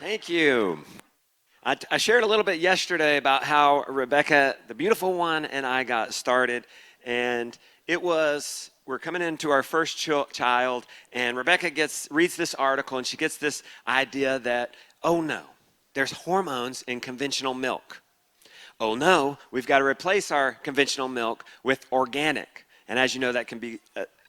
Thank you. I shared a little bit yesterday about how Rebecca, the beautiful one, and I got started. And we're coming into our first child, and Rebecca reads this article, and she gets this idea that, oh no, there's hormones in conventional milk. Oh no, we've got to replace our conventional milk with organic. And as you know, that can be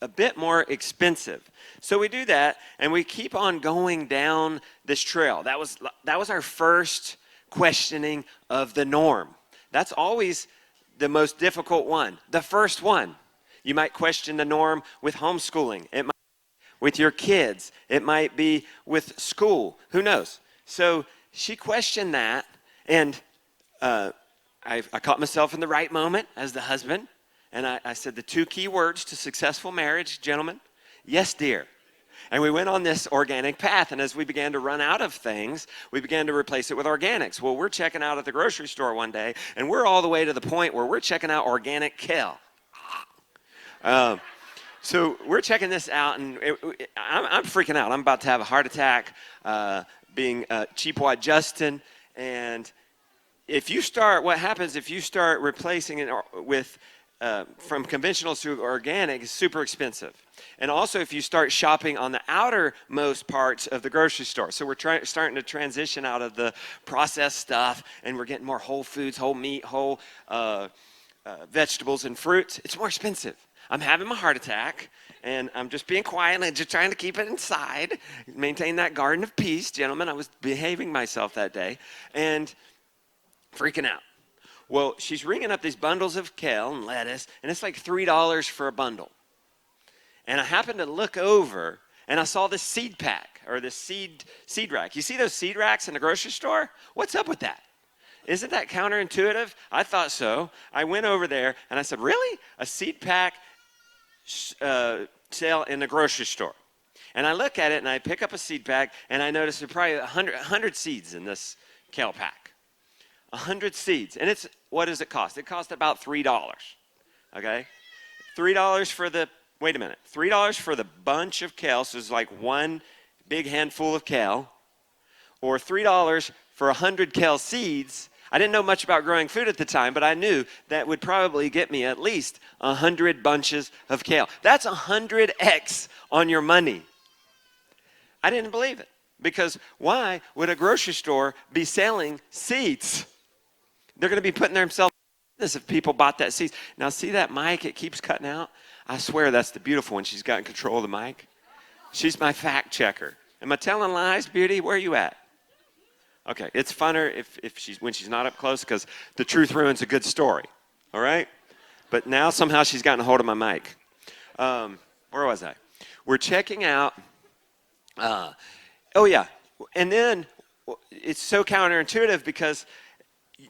a bit more expensive. So we do that, and we keep on going down this trail. That was our first questioning of the norm. That's always the most difficult one. The first one. You might question the norm with homeschooling. It might be with your kids. It might be with school. Who knows? So she questioned that, and I caught myself in the right moment as the husband, and I said the two key words to successful marriage, gentlemen, yes, dear. And we went on this organic path, and as we began to run out of things, we began to replace it with organics. Well, we're checking out at the grocery store one day, and we're all the way to the point where we're checking out organic kale. So we're checking this out, and I'm freaking out. I'm about to have a heart attack, being Cheapwad Justin, and what happens if you start replacing it with from conventional to organic is super expensive. And also if you start shopping on the outermost parts of the grocery store. So we're starting to transition out of the processed stuff, and we're getting more whole foods, whole meat, whole vegetables and fruits. It's more expensive. I'm having my heart attack, and I'm just being quiet and just trying to keep it inside, maintain that garden of peace. Gentlemen, I was behaving myself that day and freaking out. Well, she's ringing up these bundles of kale and lettuce, and it's like $3 for a bundle. And I happened to look over, and I saw this seed pack, or this seed rack. You see those seed racks in the grocery store? What's up with that? Isn't that counterintuitive? I thought so. I went over there, and I said, really? A seed pack sale in the grocery store? And I look at it, and I pick up a seed pack, and I notice there's probably 100 seeds in this kale pack. 100 seeds. And what does it cost? It cost about $3. Okay? $3 for $3 for the bunch of kale, so it's like one big handful of kale, or $3 for 100 kale seeds. I didn't know much about growing food at the time, but I knew that would probably get me at least 100 bunches of kale. That's 100x on your money. I didn't believe it, because why would a grocery store be selling seeds? They're going to be putting themselves in business if people bought that seeds. Now, see that mic? It keeps cutting out. I swear that's the beautiful one. She's got in control of the mic. She's my fact checker. Am I telling lies, Beauty? Where are you at? Okay, it's funner when she's not up close, because the truth ruins a good story. All right? But now somehow she's gotten a hold of my mic. Where was I? We're checking out. Oh, yeah. And then it's so counterintuitive, because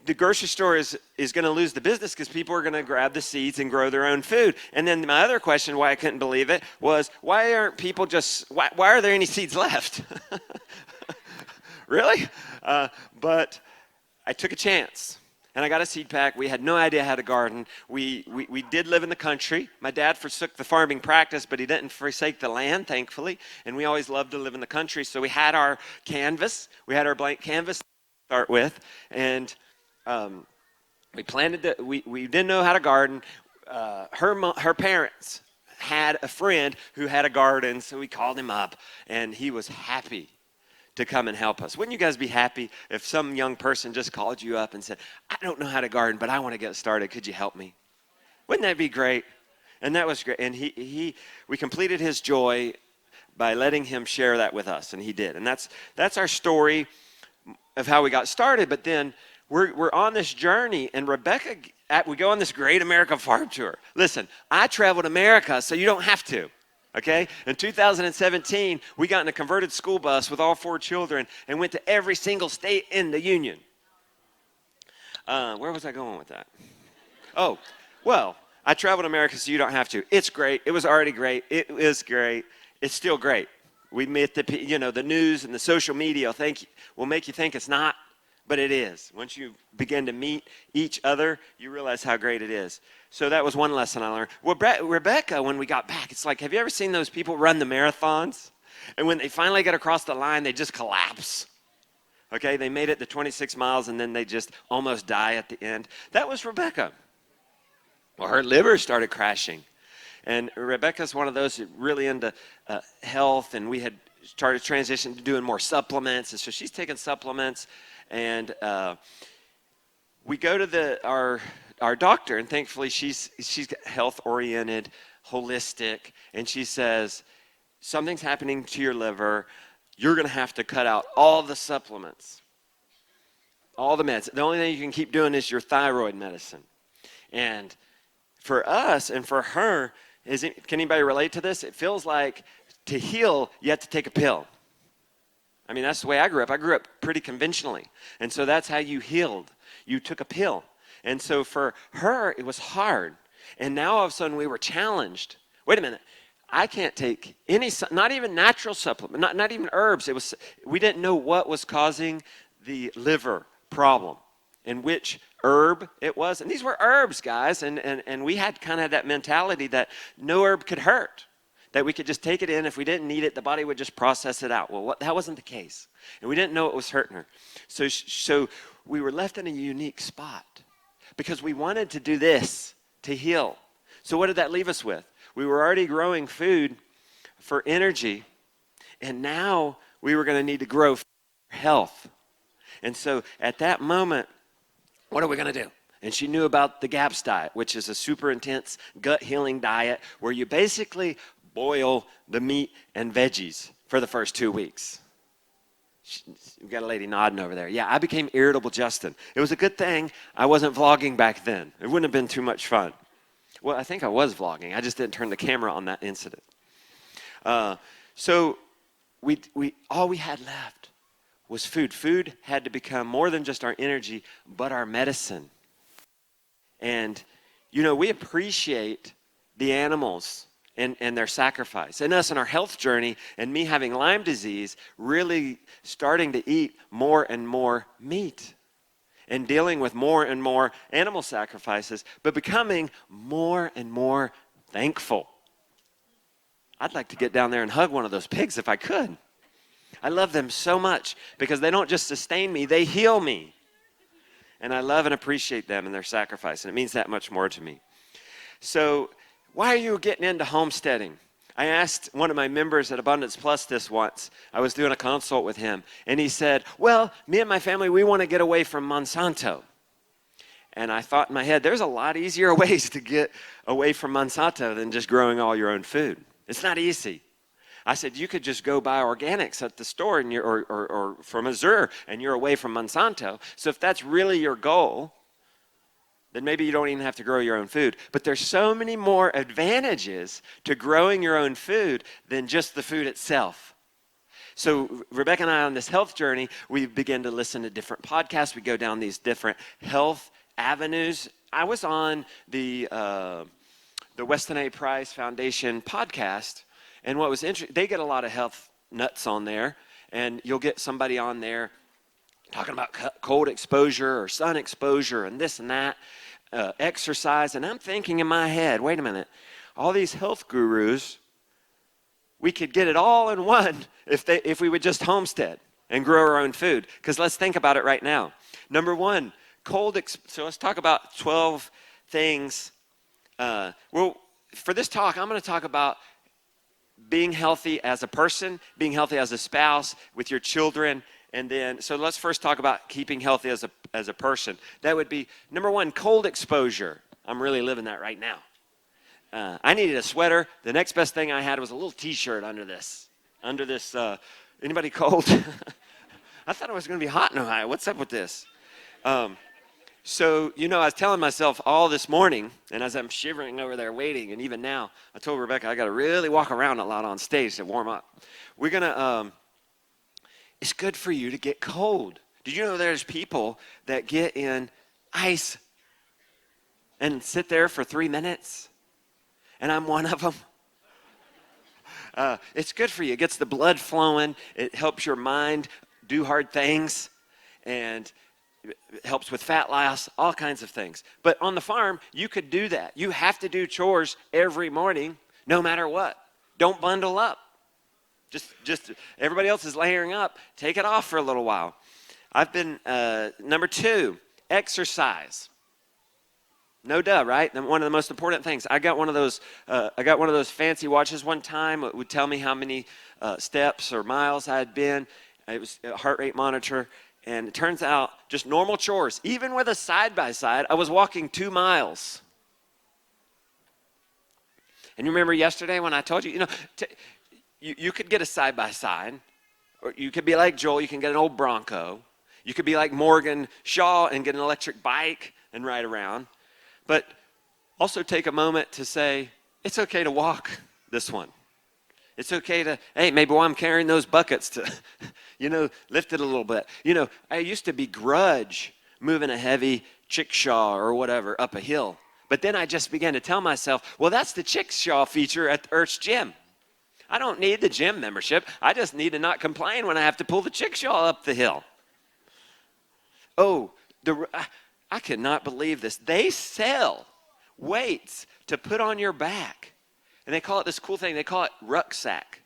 the grocery store is going to lose the business because people are going to grab the seeds and grow their own food. And then my other question, why I couldn't believe it, was why are there any seeds left? Really? But I took a chance, and I got a seed pack. We had no idea how to garden. We did live in the country. My dad forsook the farming practice, but he didn't forsake the land, thankfully. And we always loved to live in the country. So we had our canvas. We had our blank canvas to start with, and we planted we didn't know how to garden. Her parents had a friend who had a garden, so we called him up, and he was happy to come and help us. Wouldn't you guys be happy if some young person just called you up and said, I don't know how to garden, but I want to get started. Could you help me? Wouldn't that be great? And that was great. And we completed his joy by letting him share that with us, and he did. And that's our story of how we got started. But then we're on this journey, and Rebecca, we go on this great America farm tour. Listen, I traveled America, so you don't have to. Okay? In 2017, we got in a converted school bus with all 4 children and went to every single state in the union. Where was I going with that? Oh, well, I traveled America, so you don't have to. It's great. It was already great. It is great. It's still great. We met the news and the social media will make you think it's not, but it is. Once you begin to meet each other, you realize how great it is. So that was one lesson I learned. Well, Rebecca, when we got back, it's like, have you ever seen those people run the marathons? And when they finally get across the line, they just collapse. Okay, they made it the 26 miles and then they just almost die at the end. That was Rebecca. Well, her liver started crashing. And Rebecca's one of those that really into health, and we had started transitioning to doing more supplements. And so she's taking supplements, and we go to our doctor, and thankfully she's health oriented, holistic, and she says, something's happening to your liver. You're going to have to cut out all the supplements, all the meds. The only thing you can keep doing is your thyroid medicine. And for us and for her, can anybody relate to this? It feels like to heal, you have to take a pill. I mean, that's the way I grew up. I grew up pretty conventionally. And so that's how you healed. You took a pill. And so for her, it was hard. And now all of a sudden we were challenged. Wait a minute. I can't take any, not even natural supplement, not even herbs. We didn't know what was causing the problem and which herb it was. And these were herbs, guys. And we had kind of that mentality that no herb could hurt, that we could just take it in. If we didn't need it, the body would just process it out. Well, that wasn't the case. And we didn't know it was hurting her. So we were left in a unique spot because we wanted to do this to heal. So what did that leave us with? We were already growing food for energy, and now we were going to need to grow for health. And so at that moment, what are we going to do? And she knew about the GAPS diet, which is a super intense gut healing diet where you basically boil the meat and veggies for the first 2 weeks. We've got a lady nodding over there. Yeah, I became irritable Justin. It was a good thing I wasn't vlogging back then. It wouldn't have been too much fun. Well, I think I was vlogging. I just didn't turn the camera on that incident. So all we had left was food. Food had to become more than just our energy, but our medicine. And, we appreciate the animals and their sacrifice. And us in our health journey, and me having Lyme disease, really starting to eat more and more meat and dealing with more and more animal sacrifices, but becoming more and more thankful. I'd like to get down there and hug one of those pigs if I could. I love them so much because they don't just sustain me, they heal me. And I love and appreciate them and their sacrifice, and it means that much more to me. So why are you getting into homesteading? I asked one of my members at Abundance Plus this once. I was doing a consult with him, and he said, well, me and my family, we want to get away from Monsanto. And I thought in my head, there's a lot easier ways to get away from Monsanto than just growing all your own food. It's not easy. I said, you could just go buy organics at the store and or from Missouri, and you're away from Monsanto. So if that's really your goal, then maybe you don't even have to grow your own food. But there's so many more advantages to growing your own food than just the food itself. So Rebecca and I on this health journey, we begin to listen to different podcasts. We go down these different health avenues. I was on the Weston A. Price Foundation podcast, and what was interesting, they get a lot of health nuts on there, and you'll get somebody on there talking about cold exposure or sun exposure and this and that, exercise. And I'm thinking in my head, wait a minute, all these health gurus, we could get it all in one if we would just homestead and grow our own food. Because let's think about it right now. Number one, so let's talk about 12 things. Well, for this talk, I'm going to talk about being healthy as a person, being healthy as a spouse, with your children. And then, so let's first talk about keeping healthy as a person. That would be, number one, cold exposure. I'm really living that right now. I needed a sweater. The next best thing I had was a little T-shirt under this. Anybody cold? I thought it was going to be hot in Ohio. What's up with this? So, I was telling myself all this morning, and as I'm shivering over there waiting, and even now, I told Rebecca I got to really walk around a lot on stage to warm up. We're going to... It's good for you to get cold. Did you know there's people that get in ice and sit there for 3 minutes? And I'm one of them. It's good for you. It gets the blood flowing. It helps your mind do hard things. And it helps with fat loss, all kinds of things. But on the farm, you could do that. You have to do chores every morning, no matter what. Don't bundle up. Just everybody else is layering up. Take it off for a little while. I've been, number 2, exercise. No duh, right? And one of the most important things. I got one of those. I got one of those fancy watches one time. It would tell me how many steps or miles I had been. It was a heart rate monitor, and it turns out just normal chores. Even with a side by side, I was walking 2 miles. And you remember yesterday when I told you, you could get a side by side, or you could be like Joel. You can get an old Bronco. You could be like Morgan Shaw and get an electric bike and ride around. But also take a moment to say, it's okay to walk this one. It's okay to, hey, maybe while I'm carrying those buckets to, lift it a little bit. I used to begrudge moving a heavy chickshaw or whatever up a hill. But then I just began to tell myself, well, that's the chickshaw feature at the Earth's gym. I don't need the gym membership. I just need to not complain when I have to pull the chickshaw up the hill. Oh, I cannot believe this. They sell weights to put on your back. And they call it this cool thing. They call it rucksack.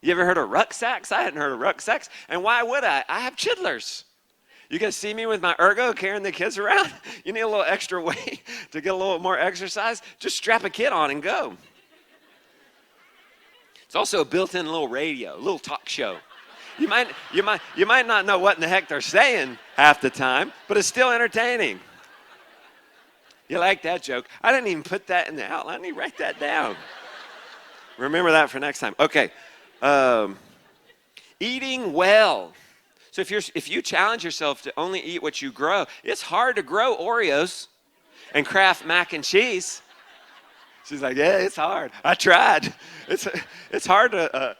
You ever heard of rucksacks? I hadn't heard of rucksacks. And why would I? I have chidlers. You guys see me with my ergo carrying the kids around? You need a little extra weight to get a little more exercise? Just strap a kid on and go. It's also a built-in little radio, a little talk show. You might not know what in the heck they're saying half the time, but it's still entertaining. You like that joke? I didn't even put that in the outline. I need to write that down. Remember that for next time. Okay. Eating well. So if you challenge yourself to only eat what you grow, it's hard to grow Oreos and Kraft mac and cheese. She's like, yeah, it's hard. I tried. It's hard to.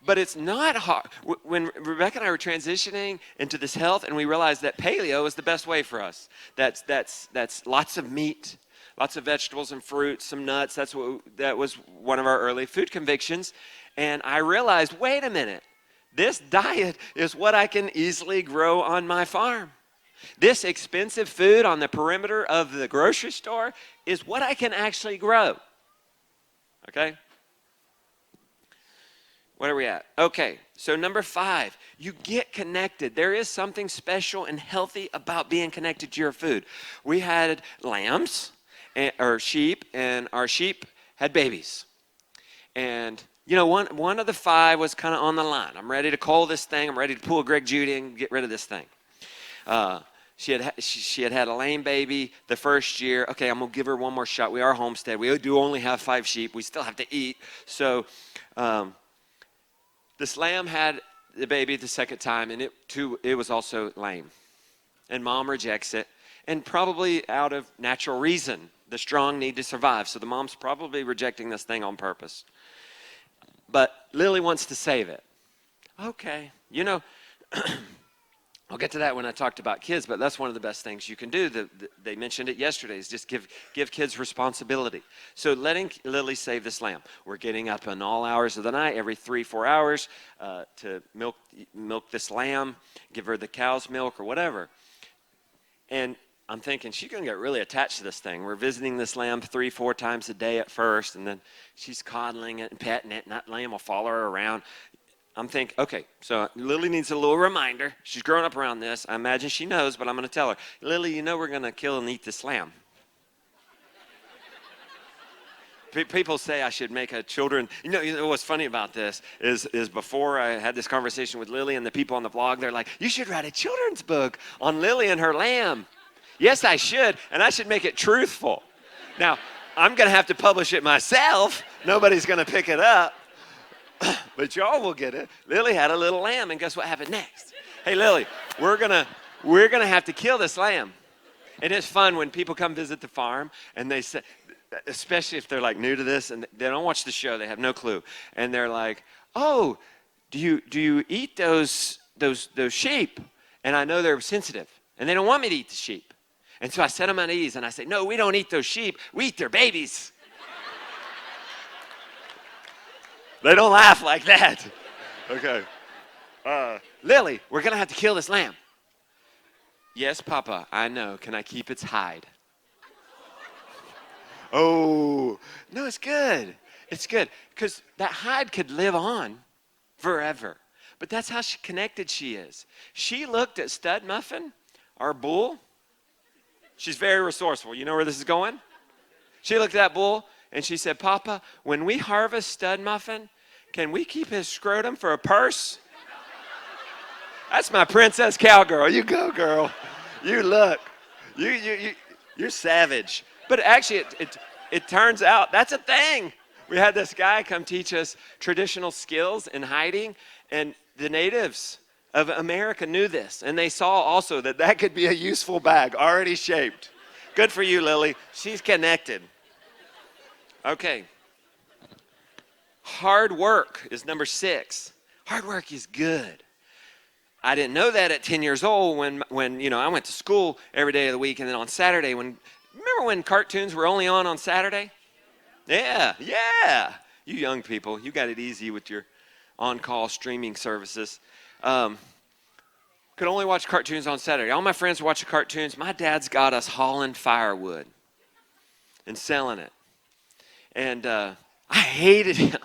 But it's not hard. When Rebecca and I were transitioning into this health, and we realized that paleo is the best way for us. That's lots of meat, lots of vegetables and fruits, some nuts. That was one of our early food convictions. And I realized, wait a minute, this diet is what I can easily grow on my farm. This expensive food on the perimeter of the grocery store is what I can actually grow. Okay? What are we at? Okay, so number 5, you get connected. There is something special and healthy about being connected to your food. We had lambs or sheep, and our sheep had babies. And one of the 5 was kind of on the line. I'm ready to call this thing. I'm ready to pull a Greg Judy and get rid of this thing. She had a lame baby the first year. Okay, I'm gonna give her one more shot. We are homestead. We do only have 5 sheep. We still have to eat. So. This lamb had the baby the second time, and it was also lame. And mom rejects it, and probably out of natural reason. The strong need to survive, so the mom's probably rejecting this thing on purpose. But Lily wants to save it. Okay, I'll get to that when I talked about kids, but that's one of the best things you can do. They mentioned it yesterday, is just give kids responsibility. So letting Lily save this lamb. We're getting up in all hours of the night, every 3-4 hours, to milk this lamb, give her the cow's milk or whatever. And I'm thinking, she's going to get really attached to this thing. We're visiting this lamb 3-4 times a day at first, and then she's coddling it and petting it, and that lamb will follow her around. I'm thinking, okay, so Lily needs a little reminder. She's grown up around this. I imagine she knows, but I'm going to tell her, Lily, we're going to kill and eat this lamb. People say I should make a children. What's funny about this is before I had this conversation with Lily and the people on the blog, they're like, you should write a children's book on Lily and her lamb. Yes, I should, and I should make it truthful. Now, I'm going to have to publish it myself. Nobody's going to pick it up. But y'all will get it. Lily had a little lamb, and guess what happened next? Hey, Lily, we're gonna have to kill this lamb. And it's fun when people come visit the farm, and they say, especially if they're like new to this and they don't watch the show, they have no clue, and they're like, "Oh, do you eat those sheep?" And I know they're sensitive, and they don't want me to eat the sheep, and so I set them at ease, and I say, "No, we don't eat those sheep. We eat their babies." They don't laugh like that. Okay. Lily, we're going to have to kill this lamb. Yes, Papa, I know. Can I keep its hide? Oh, no, it's good. It's good. Because that hide could live on forever. But that's how connected she is. She looked at Stud Muffin, our bull. She's very resourceful. You know where this is going? She looked at that bull and she said, Papa, when we harvest Stud Muffin, can we keep his scrotum for a purse? That's my princess cowgirl. You go, girl. You look. You're savage. But actually, it turns out that's a thing. We had this guy come teach us traditional skills in hiding, and the natives of America knew this, and they saw also that could be a useful bag, already shaped. Good for you, Lily. She's connected. Okay. Hard work is number 6. Hard work is good. I didn't know that at 10 years old when I went to school every day of the week, and then on Saturday remember when cartoons were only on Saturday? Yeah. You young people, you got it easy with your on-call streaming services. Could only watch cartoons on Saturday. All my friends watch the cartoons. My dad's got us hauling firewood and selling it. And I hated him.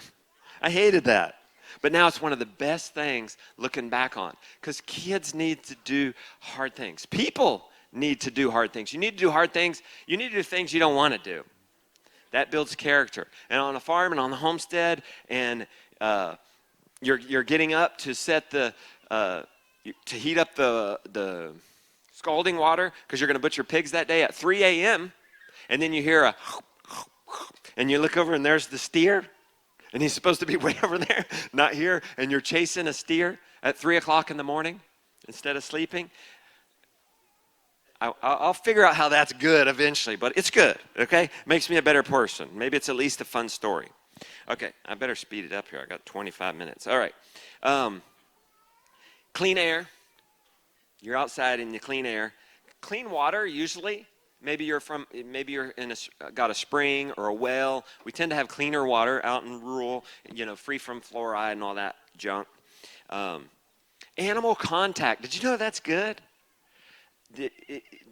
I hated that. But now it's one of the best things looking back on, because kids need to do hard things. People need to do hard things. You need to do hard things. You need to do things you don't want to do. That builds character. And on a farm and on the homestead, and you're getting up to set to heat up the scalding water because you're going to butcher pigs that day at 3 a.m. And then you hear and you look over and there's the steer. And he's supposed to be way over there, not here. And you're chasing a steer at 3 o'clock in the morning instead of sleeping. I'll figure out how that's good eventually, but it's good, okay? Makes me a better person. Maybe it's at least a fun story. Okay, I better speed it up here. I got 25 minutes. All right. Clean air. You're outside in the clean air. Clean water, usually. Maybe you're got a spring or a well. We tend to have cleaner water out in rural, free from fluoride and all that junk. Animal contact. Did you know that's good?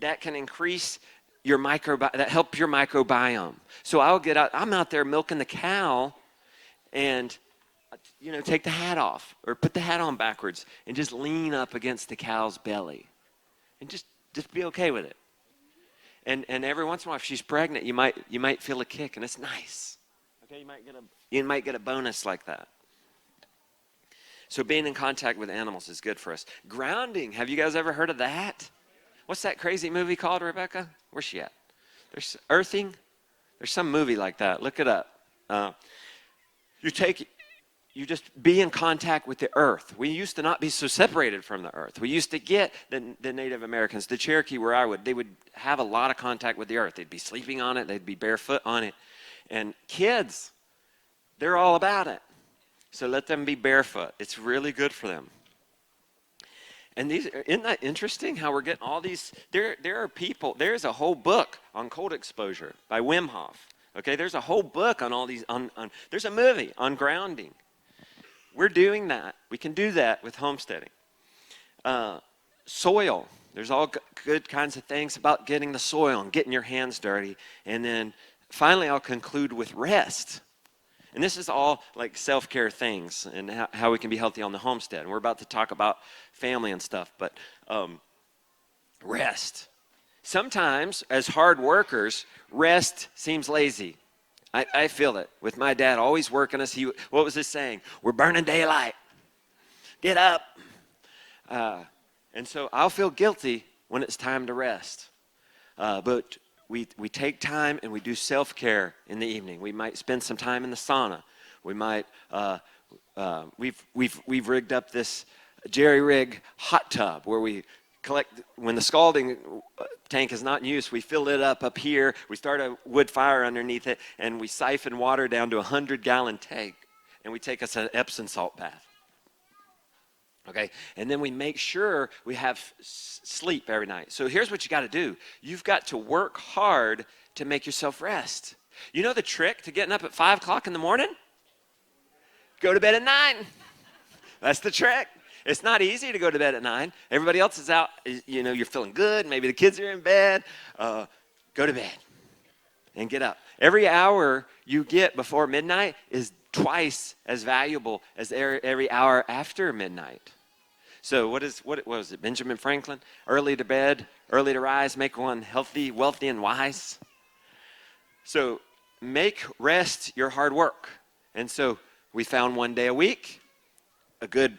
That can increase your that help your microbiome. So I'm out there milking the cow, and take the hat off or put the hat on backwards and just lean up against the cow's belly, and just be okay with it. And every once in a while, if she's pregnant, you might feel a kick, and it's nice. Okay, you might get a bonus like that. So being in contact with animals is good for us. Grounding. Have you guys ever heard of that? What's that crazy movie called, Rebecca? Where's she at? There's Earthing. There's some movie like that. Look it up. You just be in contact with the earth. We used to not be so separated from the earth. We used to get the Native Americans, the Cherokee they would have a lot of contact with the earth. They'd be sleeping on it. They'd be barefoot on it. And kids, they're all about it. So let them be barefoot. It's really good for them. And isn't that interesting how we're getting all these? There are people. There's a whole book on cold exposure by Wim Hof. Okay, there's a whole book on all these. There's a movie on grounding. We're doing that. We can do that with homesteading. Soil. There's all good kinds of things about getting the soil and getting your hands dirty. And then finally, I'll conclude with rest. And this is all like self-care things and how we can be healthy on the homestead. And we're about to talk about family and stuff, but rest. Sometimes, as hard workers, rest seems lazy. I feel it with my dad always working us. What was his saying? We're burning daylight. Get up. And so I'll feel guilty when it's time to rest. But we take time and we do self-care in the evening. We might spend some time in the sauna. We might we've rigged up this jerry rig hot tub where we collect when the scalding tank is not in use. We fill it up here. We start a wood fire underneath it, and we siphon water down to a 100-gallon tank, and we take us an Epsom salt bath. Okay, and then we make sure we have sleep every night. So here's what you got to do. You've got to work hard to make yourself rest. You know the trick to getting up at 5 o'clock in the morning? Go to bed at 9. That's the trick. It's not easy to go to bed at 9. Everybody else is out. You're feeling good. Maybe the kids are in bed. Go to bed and get up. Every hour you get before midnight is twice as valuable as every hour after midnight. So what was it? Benjamin Franklin, early to bed, early to rise, make one healthy, wealthy, and wise. So make rest your hard work. And so we found 1 day a week,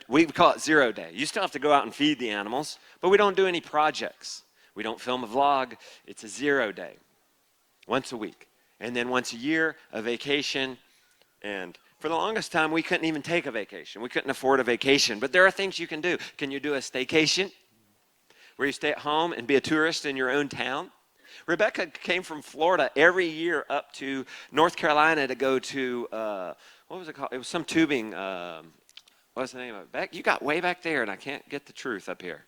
we call it 0 day. You still have to go out and feed the animals, but we don't do any projects. We don't film a vlog. It's a 0 day, once a week. And then once a year, a vacation. And for the longest time, we couldn't even take a vacation. We couldn't afford a vacation. But there are things you can do. Can you do a staycation where you stay at home and be a tourist in your own town? Rebecca came from Florida every year up to North Carolina to go to, what was it called? It was some tubing. What's the name of it? You got way back there, and I can't get the truth up here.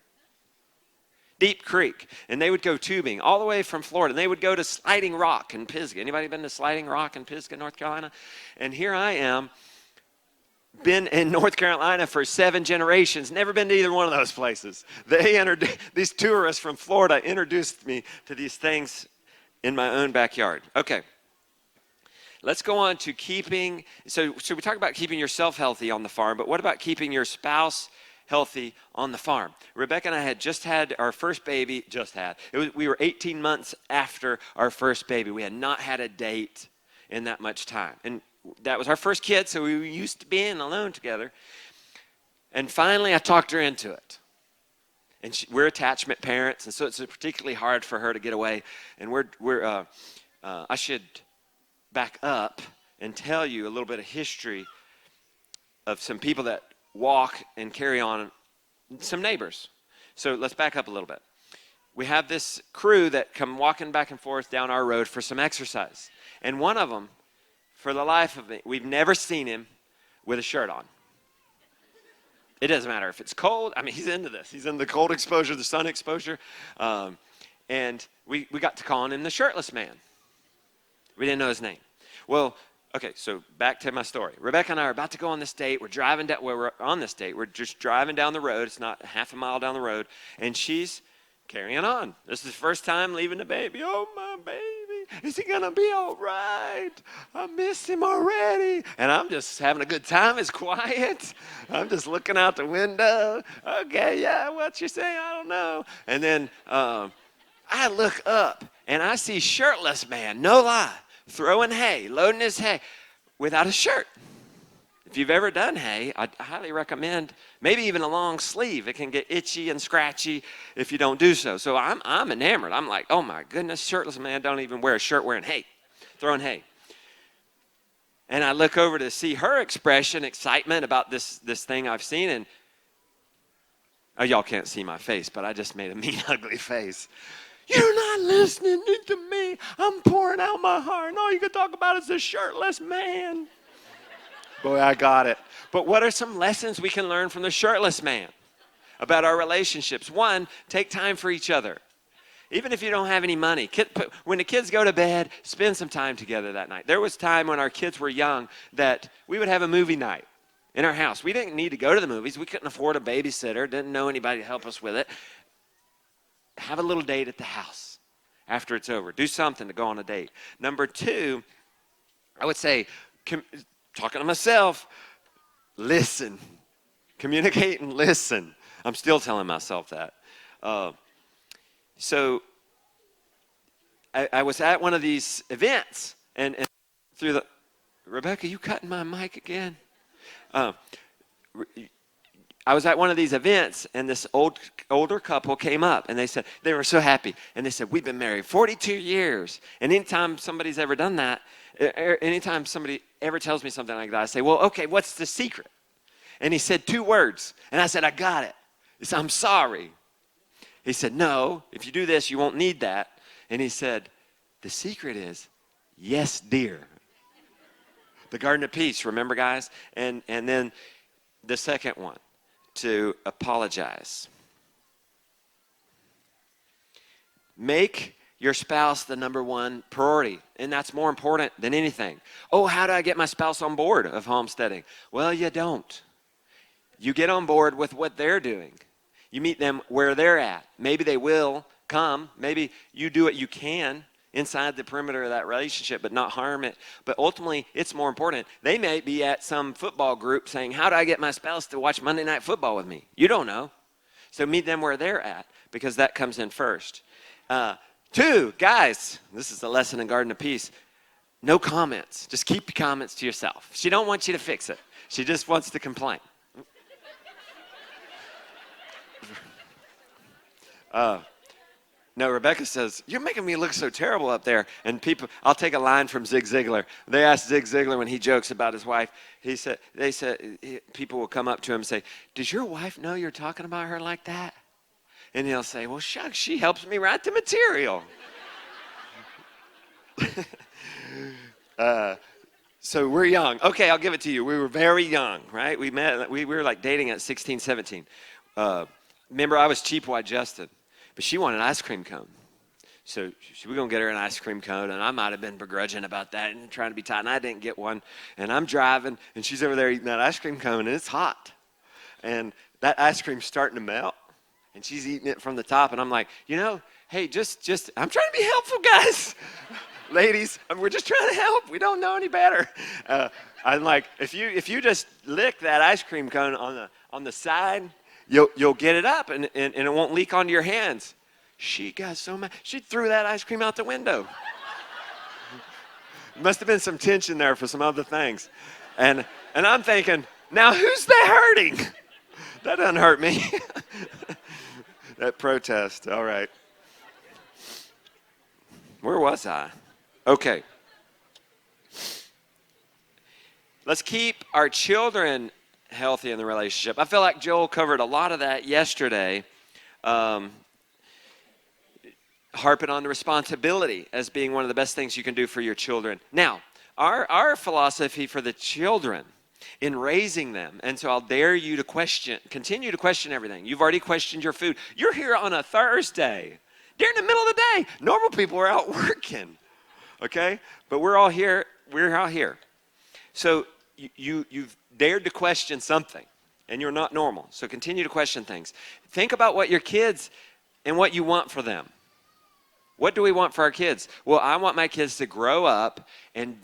Deep Creek. And they would go tubing all the way from Florida. And they would go to Sliding Rock in Pisgah. Anybody been to Sliding Rock in Pisgah, North Carolina? And here I am, been in North Carolina for 7 generations, never been to either one of those places. These tourists from Florida introduced me to these things in my own backyard. Okay. Let's go on to keeping, so we talk about keeping yourself healthy on the farm, but what about keeping your spouse healthy on the farm? Rebecca and I had just had our first baby, we were 18 months after our first baby. We had not had a date in that much time. And that was our first kid, so we were used to being alone together. And finally, I talked her into it. And we're attachment parents, and so it's particularly hard for her to get away. And I should back up and tell you a little bit of history of some people that walk and carry on, some neighbors. So let's back up a little bit. We have this crew that come walking back and forth down our road for some exercise. And one of them, for the life of me, we've never seen him with a shirt on. It doesn't matter if it's cold. I mean, he's into this. He's in the cold exposure, the sun exposure. And we got to calling him the shirtless man. We didn't know his name. Well, okay, so back to my story. Rebecca and I are about to go on this date. We're on this date. We're just driving down the road. It's not half a mile down the road. And she's carrying on. This is the first time leaving the baby. Oh, my baby. Is he going to be all right? I miss him already. And I'm just having a good time. It's quiet. I'm just looking out the window. Okay, yeah, what you say? I don't know. And then I look up, and I see shirtless man, no lie, throwing hay, loading his hay without a shirt. If you've ever done hay, I highly recommend maybe even a long sleeve. It can get itchy and scratchy if you don't do so. So I'm enamored. I'm like, oh my goodness, shirtless man don't even wear a shirt wearing hay, throwing hay. And I look over to see her expression, excitement about this thing I've seen, and oh, y'all can't see my face, but I just made a mean, ugly face. You're not listening to me. I'm pouring out my heart, and all you can talk about is a shirtless man. Boy, I got it. But what are some lessons we can learn from the shirtless man about our relationships? One, take time for each other. Even if you don't have any money, when the kids go to bed, spend some time together that night. There was time when our kids were young that we would have a movie night in our house. We didn't need to go to the movies. We couldn't afford a babysitter, didn't know anybody to help us with it. Have a little date at the house after it's over. Do something to go on a date. Number 2, I would say, talking to myself, listen. Communicate and listen. I'm still telling myself that. So I was at one of these events, and through the, Rebecca, you cutting my mic again? I was at one of these events, and this older couple came up, and they were so happy. And they said, we've been married 42 years. And anytime somebody's ever done that, anytime somebody ever tells me something like that, I say, well, okay, what's the secret? And he said 2 words. And I said, I got it. He said, I'm sorry. He said, no, if you do this, you won't need that. And he said, the secret is, yes, dear. The Garden of Peace, remember, guys? And then the second one, to apologize. Make your spouse the number 1 priority, and that's more important than anything. Oh, how do I get my spouse on board of homesteading? Well, you don't. You get on board with what they're doing. You meet them where they're at. Maybe they will come. Maybe you do what you can inside the perimeter of that relationship, but not harm it. But ultimately, it's more important. They may be at some football group saying, how do I get my spouse to watch Monday Night Football with me? You don't know. So meet them where they're at, because that comes in first. 2, guys, this is a lesson in Garden of Peace. No comments. Just keep your comments to yourself. She don't want you to fix it. She just wants to complain. No, Rebecca says, you're making me look so terrible up there. And I'll take a line from Zig Ziglar. They asked Zig Ziglar when he jokes about his wife. People will come up to him and say, does your wife know you're talking about her like that? And he'll say, well, shucks, she helps me write the material. So we're young. Okay, I'll give it to you. We were very young, right? We were like dating at 16, 17. Remember, I was cheap white Justin. But she wanted an ice cream cone. So we're going to get her an ice cream cone, and I might have been begrudging about that and trying to be tight, and I didn't get one. And I'm driving, and she's over there eating that ice cream cone, and it's hot. And that ice cream's starting to melt, and she's eating it from the top, and I'm like, hey, just I'm trying to be helpful, guys. Ladies, we're just trying to help. We don't know any better. I'm like, if you just lick that ice cream cone on the side, You'll get it up, and it won't leak onto your hands. She got so mad. She threw that ice cream out the window. Must have been some tension there for some other things. And I'm thinking, now who's that hurting? That doesn't hurt me. That protest, all right. Where was I? Okay. Let's keep our children healthy in the relationship. I feel like Joel covered a lot of that yesterday, harping on the responsibility as being one of the best things you can do for your children. Now, our philosophy for the children in raising them, and so I'll dare you to continue to question everything. You've already questioned your food. You're here on a Thursday. During the middle of the day, normal people are out working, okay? But we're all here. We're out here. So you've dared to question something, and you're not normal. So continue to question things. Think about what your kids and what you want for them. What do we want for our kids? Well, I want my kids to grow up and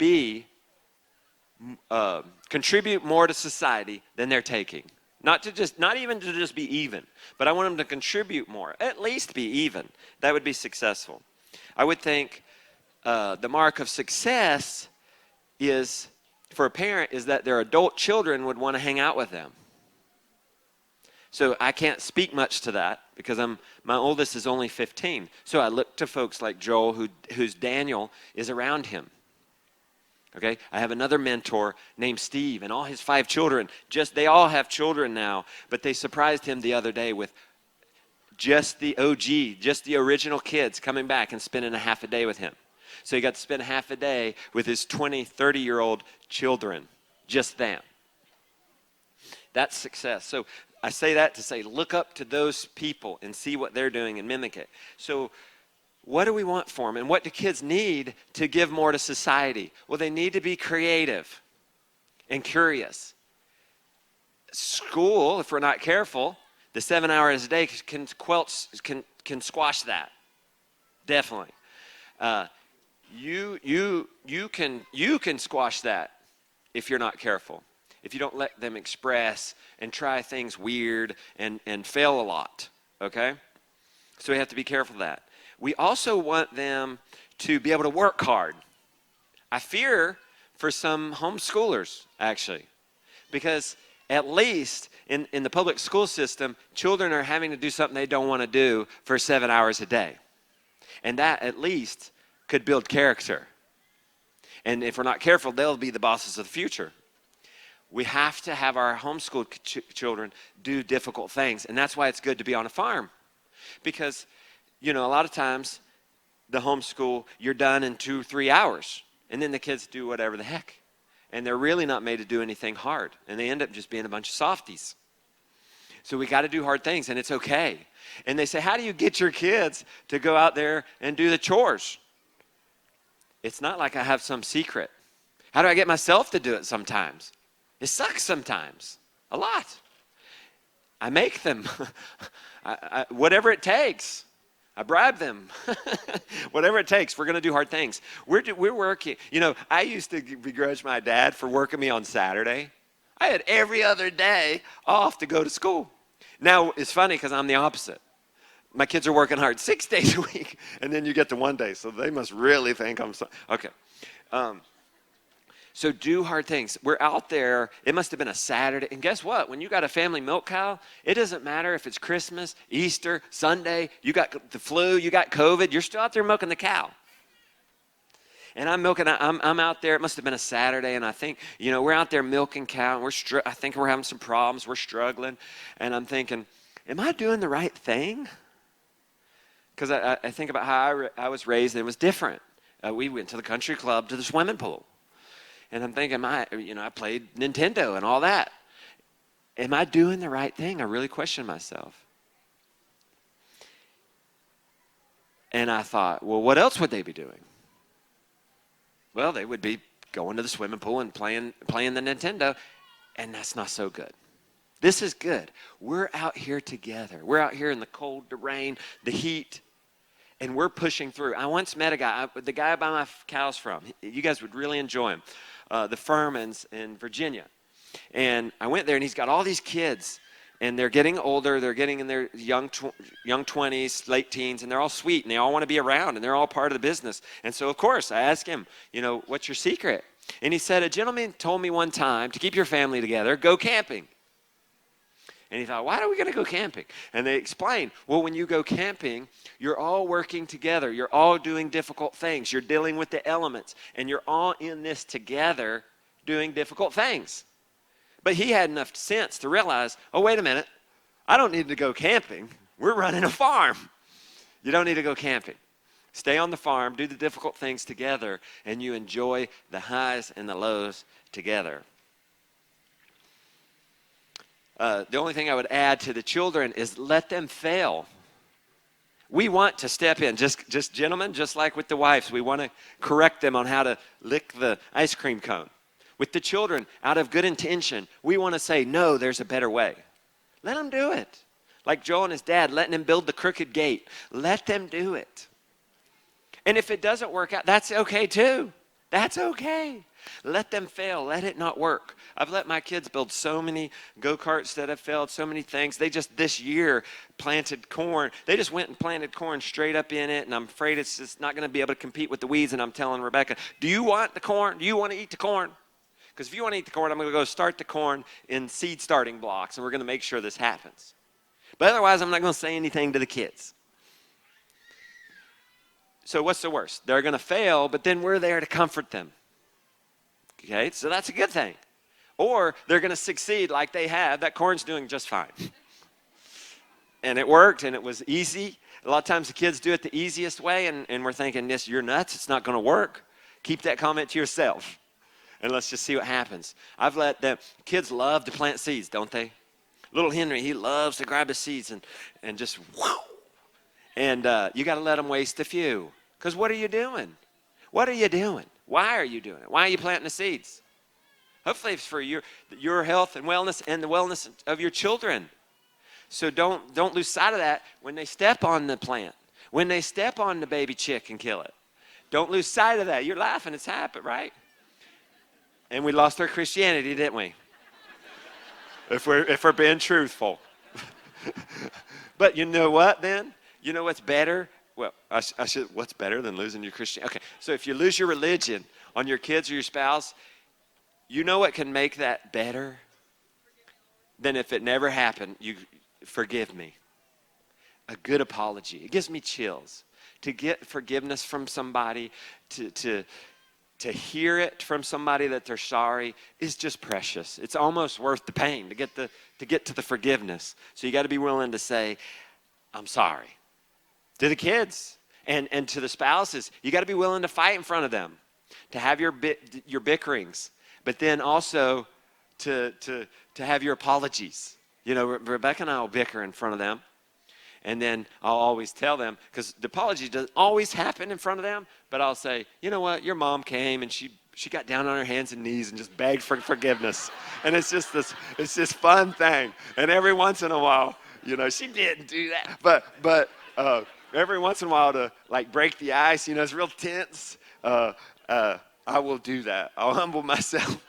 contribute more to society than they're taking. Not even to just be even, but I want them to contribute more, at least be even. That would be successful. I would think the mark of success is, for a parent, is that their adult children would want to hang out with them. So I can't speak much to that because my oldest is only 15. So I look to folks like Joel, whose Daniel is around him. Okay, I have another mentor named Steve, and all his 5 children, they all have children now, but they surprised him the other day with just the OG, just the original kids coming back and spending a half a day with him. So he got to spend half a day with his 20, 30-year-old children, just them. That's success. So I say that to say, look up to those people and see what they're doing and mimic it. So what do we want for them? And what do kids need to give more to society? Well, they need to be creative and curious. School, if we're not careful, the 7 hours a day can squash that. Definitely. You can squash that if you're not careful. If you don't let them express and try things weird and fail a lot, okay? So we have to be careful of that. We also want them to be able to work hard. I fear for some homeschoolers, actually, because at least in the public school system, children are having to do something they don't want to do for 7 hours a day. And that, at least, could build character. And if we're not careful, they'll be the bosses of the future. We have to have our homeschooled children do difficult things. And that's why it's good to be on a farm. Because, a lot of times, the homeschool, you're done in 2-3 hours. And then the kids do whatever the heck. And they're really not made to do anything hard. And they end up just being a bunch of softies. So we got to do hard things, and it's okay. And they say, how do you get your kids to go out there and do the chores? It's not like I have some secret. How do I get myself to do it sometimes? It sucks sometimes, a lot. I make them, whatever it takes. I bribe them. Whatever it takes, we're going to do hard things. We're working. I used to begrudge my dad for working me on Saturday. I had every other day off to go to school. Now, it's funny because I'm the opposite. My kids are working hard 6 days a week, and then you get to one day, so they must really think I'm so. Okay. So do hard things. We're out there. It must have been a Saturday. And guess what? When you got a family milk cow, it doesn't matter if it's Christmas, Easter, Sunday, you got the flu, you got COVID, you're still out there milking the cow. And I'm out there. It must have been a Saturday, and I think, we're out there milking cow, and I think we're having some problems. We're struggling. And I'm thinking, am I doing the right thing? Because I think about how I was raised, and it was different. We went to the country club, to the swimming pool. And I'm thinking, I played Nintendo and all that. Am I doing the right thing? I really questioned myself. And I thought, well, what else would they be doing? Well, they would be going to the swimming pool and playing the Nintendo, and that's not so good. This is good. We're out here together. We're out here in the cold, the rain, the heat, and we're pushing through. I once met a guy, the guy I buy my cows from. You guys would really enjoy him. The Furmans in Virginia. And I went there, and he's got all these kids, and they're getting older. They're getting in their young 20s, late teens, and they're all sweet, and they all want to be around, and they're all part of the business. And so, of course, I asked him, what's your secret? And he said, a gentleman told me one time, to keep your family together, go camping. And he thought, why are we going to go camping? And they explained, well, when you go camping, you're all working together. You're all doing difficult things. You're dealing with the elements. And you're all in this together doing difficult things. But he had enough sense to realize, oh, wait a minute. I don't need to go camping. We're running a farm. You don't need to go camping. Stay on the farm, do the difficult things together, and you enjoy the highs and the lows together. The only thing I would add to the children is let them fail. We want to step in, just gentlemen, just like with the wives. We want to correct them on how to lick the ice cream cone. With the children, out of good intention, we want to say, no, there's a better way. Let them do it. Like Joel and his dad, letting him build the crooked gate. Let them do it. And if it doesn't work out, that's okay too. That's okay. Let them fail. Let it not work. I've let my kids build so many go-karts that have failed, so many things. They just this year planted corn. They just went and planted corn straight up in it, and I'm afraid it's just not going to be able to compete with the weeds. And I'm telling Rebecca, do you want the corn? Do you want to eat the corn? Because if you want to eat the corn, I'm going to go start the corn in seed starting blocks, and we're going to make sure this happens. But otherwise, I'm not going to say anything to the kids. So what's the worst? They're going to fail, but then we're there to comfort them. Okay, so that's a good thing. Or they're going to succeed like they have. That corn's doing just fine. And it worked, and it was easy. A lot of times the kids do it the easiest way, and we're thinking, this, you're nuts. It's not going to work. Keep that comment to yourself, and let's just see what happens. I've let them. Kids love to plant seeds, don't they? Little Henry, he loves to grab his seeds and just whoa. And you got to let them waste a few. Because what are you doing? What are you doing? Why are you doing it? Why are you planting the seeds? Hopefully it's for your health and wellness and the wellness of your children. So don't lose sight of that when they step on the plant, when they step on the baby chick and kill it. Don't lose sight of that. You're laughing. It's happened, right? And we lost our Christianity, didn't we? If we're being truthful. But you know what then? You know what's better? Well, what's better than losing your Christianity? Okay, so if you lose your religion on your kids or your spouse, you know what can make that better than if it never happened? You forgive me. A good apology. It gives me chills. To get forgiveness from somebody, to hear it from somebody that they're sorry is just precious. It's almost worth the pain to get to the forgiveness. So you got to be willing to say, I'm sorry. To the kids and to the spouses, you got to be willing to fight in front of them, to have your bickerings, but then also to have your apologies. You know, Rebecca and I will bicker in front of them, and then I'll always tell them, because the apology doesn't always happen in front of them, but I'll say, you know what, your mom came and she got down on her hands and knees and just begged for forgiveness, and it's this fun thing, and every once in a while, you know, she didn't do that, but every once in a while to like break the ice. It's real tense. I will do that. I'll humble myself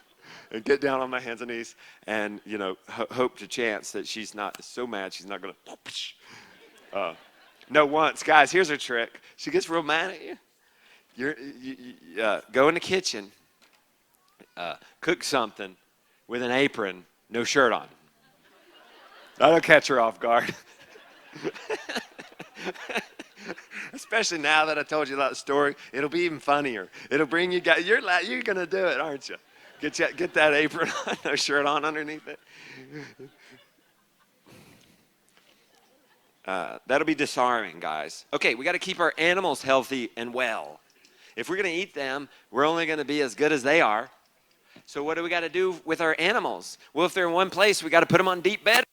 and get down on my hands and knees and hope to chance that she's not so mad she's not gonna. No, once, guys. Here's her trick. She gets real mad at you. Go in the kitchen, cook something with an apron, no shirt on. That'll catch her off guard. Especially now that I told you that story, it'll be even funnier. It'll bring you guys. You're gonna do it, aren't you? Get that apron on, no shirt on underneath it. That'll be disarming, guys. Okay, we got to keep our animals healthy and well. If we're gonna eat them, we're only gonna be as good as they are. So what do we got to do with our animals? Well, if they're in one place, we got to put them on deep bed.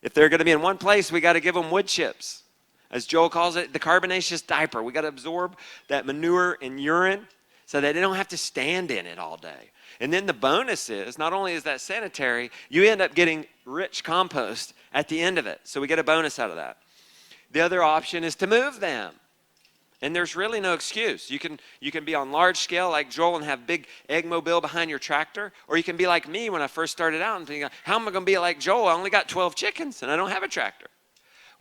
If they're going to be in one place, we got to give them wood chips. As Joel calls it, the carbonaceous diaper. We got to absorb that manure and urine so that they don't have to stand in it all day. And then the bonus is, not only is that sanitary, you end up getting rich compost at the end of it. So we get a bonus out of that. The other option is to move them. And there's really no excuse. You can be on large scale like Joel and have big eggmobile behind your tractor, or you can be like me when I first started out and thinking, how am I going to be like Joel? I only got 12 chickens and I don't have a tractor.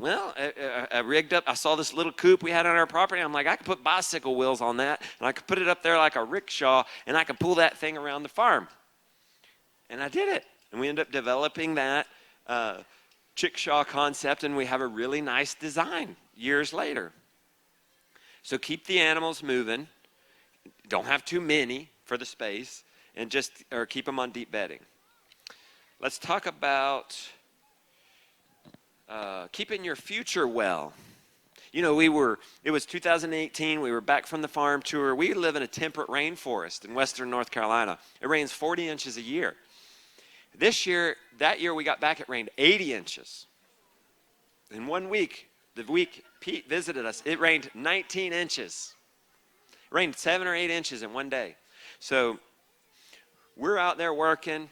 Well, I rigged up. I saw this little coop we had on our property. I'm like, I could put bicycle wheels on that, and I could put it up there like a rickshaw, and I could pull that thing around the farm. And I did it. And we ended up developing that chickshaw concept, and we have a really nice design years later. So keep the animals moving. Don't have too many for the space, and or keep them on deep bedding. Let's talk about keeping your future well. It was 2018. We were back from the farm tour. We live in a temperate rainforest in western North Carolina. It rains 40 inches a year. That year we got back, it rained 80 inches. In 1 week, the week Pete visited us, it rained 19 inches. It rained 7 or 8 inches in one day. So we're out there working.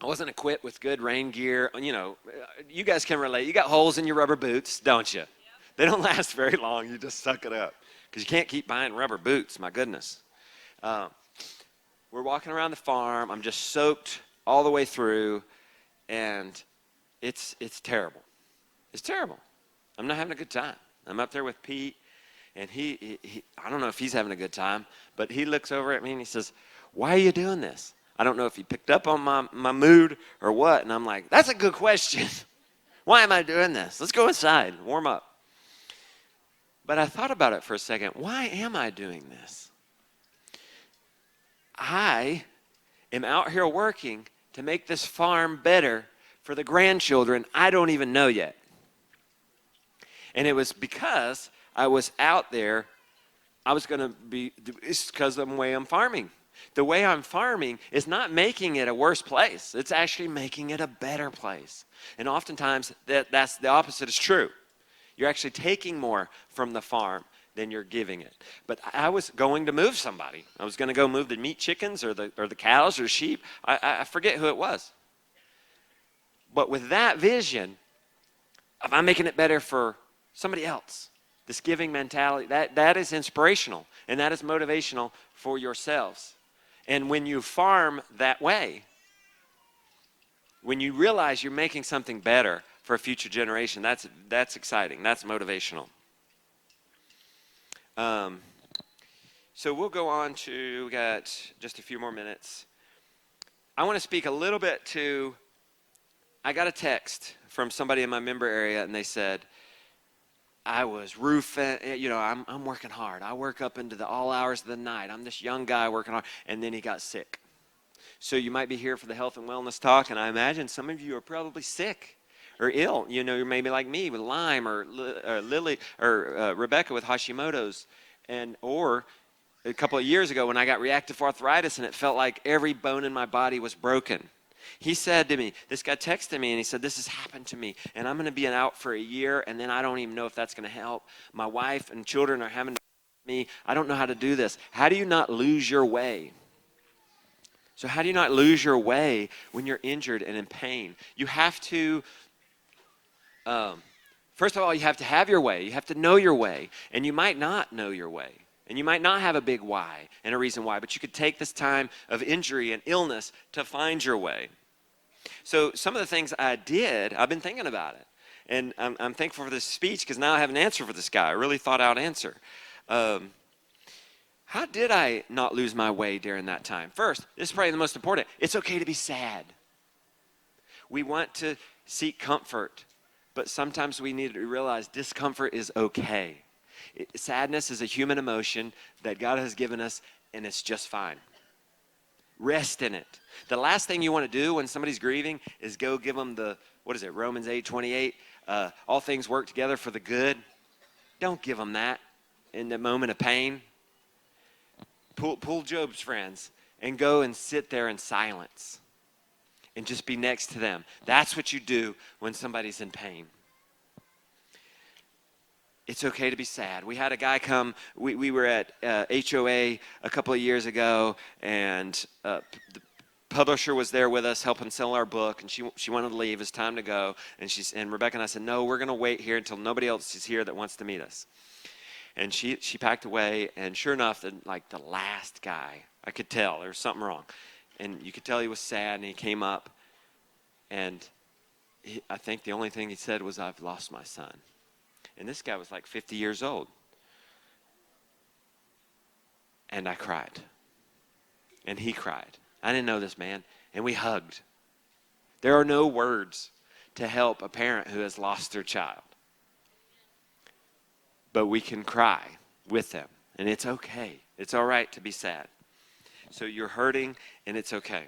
I wasn't equipped with good rain gear. You guys can relate. You got holes in your rubber boots, don't you? Yep. They don't last very long. You just suck it up because you can't keep buying rubber boots. My goodness. We're walking around the farm. I'm just soaked all the way through, and it's terrible. It's terrible. I'm not having a good time. I'm up there with Pete, and he I don't know if he's having a good time, but he looks over at me and he says, why are you doing this? I don't know if he picked up on my mood or what, and I'm like, that's a good question. Why am I doing this? Let's go inside and warm up. But I thought about it for a second. Why am I doing this? I am out here working to make this farm better for the grandchildren I don't even know yet. And it was because I was out there, it's because of the way I'm farming. The way I'm farming is not making it a worse place. It's actually making it a better place. And oftentimes, that's the opposite is true. You're actually taking more from the farm than you're giving it. But I was going to move somebody. I was going to go move the meat chickens or the cows or sheep. I forget who it was. But with that vision, if I'm making it better for somebody else, this giving mentality, that is inspirational and that is motivational for yourselves. And when you farm that way, when you realize you're making something better for a future generation, that's exciting. That's motivational. So we'll go on to, we got just a few more minutes. I want to speak a little bit to, I got a text from somebody in my member area, and they said, I was roofing, I'm working hard. I work up into all hours of the night. I'm this young guy working hard. And then he got sick. So you might be here for the health and wellness talk, and I imagine some of you are probably sick or ill. You're maybe like me with Lyme or Lily or Rebecca with Hashimoto's. Or a couple of years ago when I got reactive arthritis and it felt like every bone in my body was broken. He said to me, this guy texted me and he said, this has happened to me and I'm going to be out for a year and then I don't even know if that's going to help. My wife and children are having to me. I don't know how to do this. How do you not lose your way? So how do you not lose your way when you're injured and in pain? You have to First of all, you have to have your way. You have to know your way. And you might not know your way. And you might not have a big why and a reason why, but you could take this time of injury and illness to find your way. So some of the things I did, I've been thinking about it. And I'm thankful for this speech because now I have an answer for this guy, a really thought out answer. How did I not lose my way during that time? First, this is probably the most important. It's okay to be sad. We want to seek comfort, but sometimes we need to realize discomfort is okay. Sadness is a human emotion that God has given us, and it's just fine. Rest in it. The last thing you want to do when somebody's grieving is go give them Romans 8:28, all things work together for the good. Don't give them that in the moment of pain. Pull Job's friends and go and sit there in silence and just be next to them. That's what you do when somebody's in pain. It's okay to be sad. We had a guy come, we were at HOA a couple of years ago, and the publisher was there with us helping sell our book, and she wanted to leave. It's time to go. And Rebecca and I said, no, we're going to wait here until nobody else is here that wants to meet us. And she packed away, and sure enough, the last guy, I could tell there was something wrong. And you could tell he was sad, and he came up, and I think the only thing he said was, I've lost my son. And this guy was like 50 years old. And I cried. And he cried. I didn't know this man. And we hugged. There are no words to help a parent who has lost their child. But we can cry with them. And it's okay. It's all right to be sad. So you're hurting, and it's okay.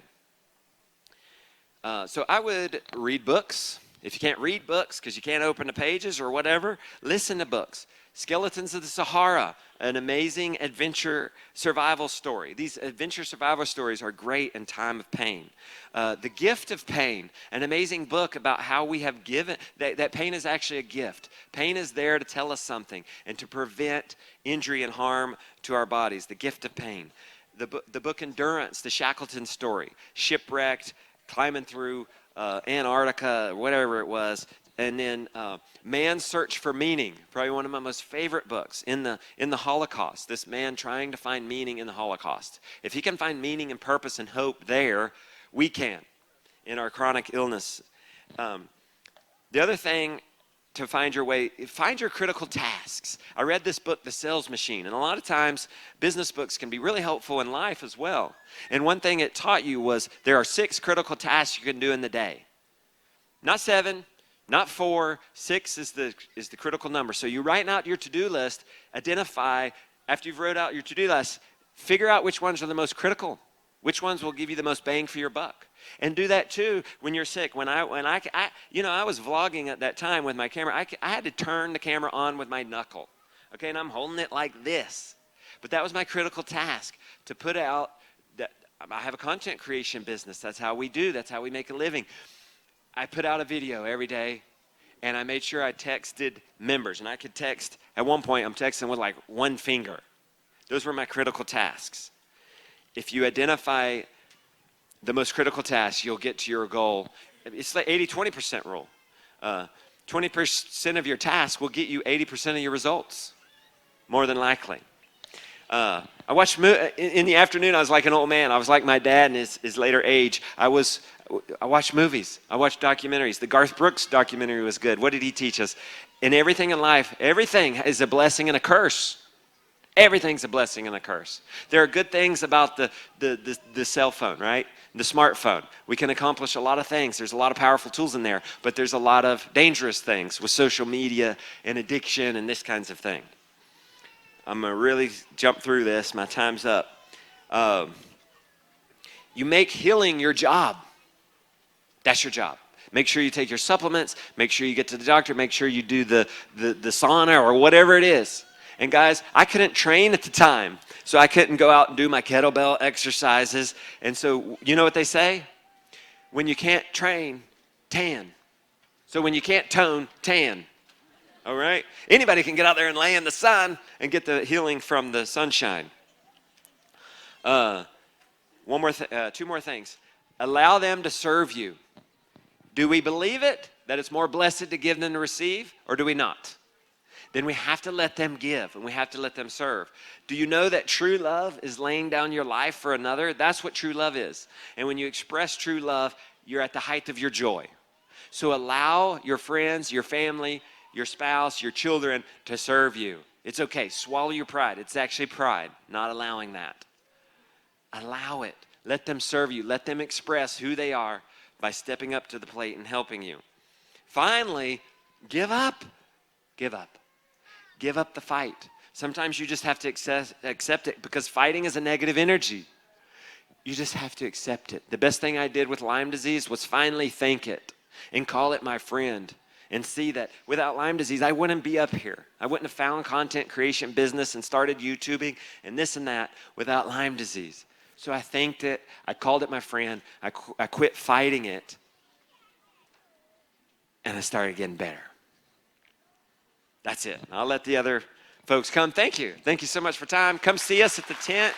So I would read books. If you can't read books because you can't open the pages or whatever, listen to books. Skeletons of the Sahara, an amazing adventure survival story. These adventure survival stories are great in time of pain. The Gift of Pain, an amazing book about how we have given, that pain is actually a gift. Pain is there to tell us something and to prevent injury and harm to our bodies. The Gift of Pain. The book Endurance, the Shackleton story, shipwrecked, climbing through Antarctica, whatever it was, and then Man's Search for Meaning, probably one of my most favorite books in the Holocaust. This man trying to find meaning in the Holocaust. If he can find meaning and purpose and hope there, we can in our chronic illness. The other thing to find your way, find your critical tasks. I read this book, The Sales Machine, and a lot of times business books can be really helpful in life as well. And one thing it taught you was there are 6 critical tasks you can do in the day. Not 7, not 4, 6 is the critical number. So you write out your to-do list, identify, after you've wrote out your to-do list, figure out which ones are the most critical. Which ones will give you the most bang for your buck? And do that too when you're sick. When I was vlogging at that time with my camera. I had to turn the camera on with my knuckle, okay, and I'm holding it like this. But that was my critical task to put out. That I have a content creation business. That's how we do. That's how we make a living. I put out a video every day, and I made sure I texted members. And I could text. At one point, I'm texting with like one finger. Those were my critical tasks. If you identify the most critical tasks, you'll get to your goal. It's like 80-20% rule. 20% of your tasks will get you 80% of your results, more than likely. I watched in the afternoon. I was like an old man. I was like my dad in his later age. I watched movies. I watched documentaries. The Garth Brooks documentary was good. What did he teach us? In everything in life, everything is a blessing and a curse. Everything's a blessing and a curse. There are good things about the cell phone, right? The smartphone. We can accomplish a lot of things. There's a lot of powerful tools in there, but there's a lot of dangerous things with social media and addiction and this kinds of thing. I'm going to really jump through this. My time's up. You make healing your job. That's your job. Make sure you take your supplements. Make sure you get to the doctor. Make sure you do the sauna or whatever it is. And guys, I couldn't train at the time, so I couldn't go out and do my kettlebell exercises. And so, you know what they say? When you can't train, tan. So when you can't tone, tan. All right? Anybody can get out there and lay in the sun and get the healing from the sunshine. Two more things. Allow them to serve you. Do we believe it? that it's more blessed to give than to receive, or do we not? Then we have to let them give and we have to let them serve. Do you know that true love is laying down your life for another? That's what true love is. And when you express true love, you're at the height of your joy. So allow your friends, your family, your spouse, your children to serve you. It's okay. Swallow your pride. It's actually pride, not allowing that. Allow it. Let them serve you. Let them express who they are by stepping up to the plate and helping you. Finally, give up. Give up. Give up the fight. Sometimes you just have to accept it because fighting is a negative energy. You just have to accept it. The best thing I did with Lyme disease was finally thank it and call it my friend and see that without Lyme disease, I wouldn't be up here. I wouldn't have found content creation business and started YouTubing and this and that without Lyme disease. So I thanked it. I called it my friend. I quit fighting it. And I started getting better. That's it. I'll let the other folks come. Thank you. Thank you so much for time. Come see us at the tent.